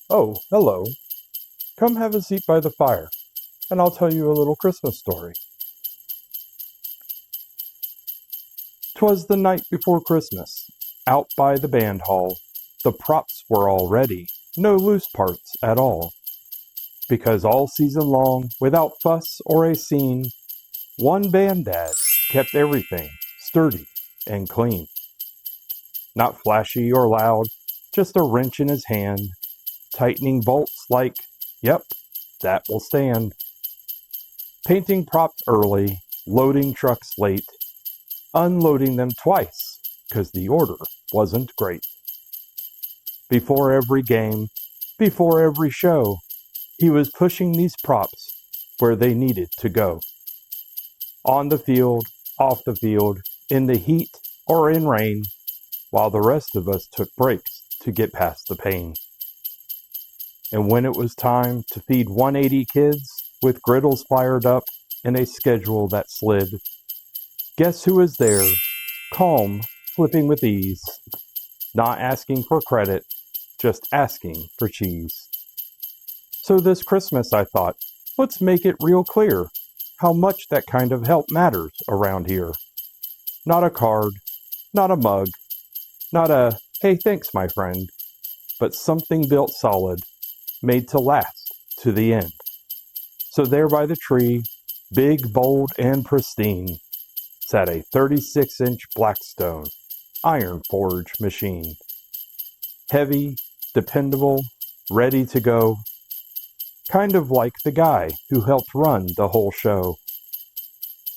Oh, hello. Come have a seat by the fire, and I'll tell you a little Christmas story. 'Twas the night before Christmas. Out by the band hall, the props were all ready, no loose parts at all. Because all season long, without fuss or a scene, one bandad kept everything sturdy and clean. Not flashy or loud, just a wrench in his hand, tightening bolts like, yep, that will stand. Painting props early, loading trucks late, unloading them twice, 'cause the order wasn't great. Before every game, before every show, he was pushing these props where they needed to go. On the field, off the field, in the heat or in rain, while the rest of us took breaks to get past the pain. And when it was time to feed 180 kids with griddles fired up and a schedule that slid, guess who was there, calm, flipping with ease, not asking for credit, just asking for cheese. So this Christmas I thought, let's make it real clear how much that kind of help matters around here. Not a card, not a mug, not a, hey thanks my friend, but something built solid, made to last to the end. So there by the tree, big, bold, and pristine, sat a 36-inch Blackstone iron forge machine. Heavy, dependable, ready to go, kind of like the guy who helped run the whole show.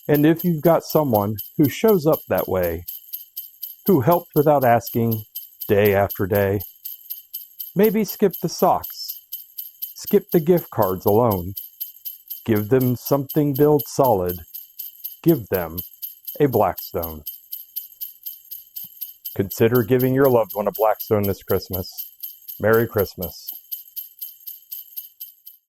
And if you've got someone who shows up that way, who helped without asking day after day, maybe skip the socks, skip the gift cards alone, give them something built solid, give them a Blackstone. Consider giving your loved one a Blackstone this Christmas. Merry Christmas.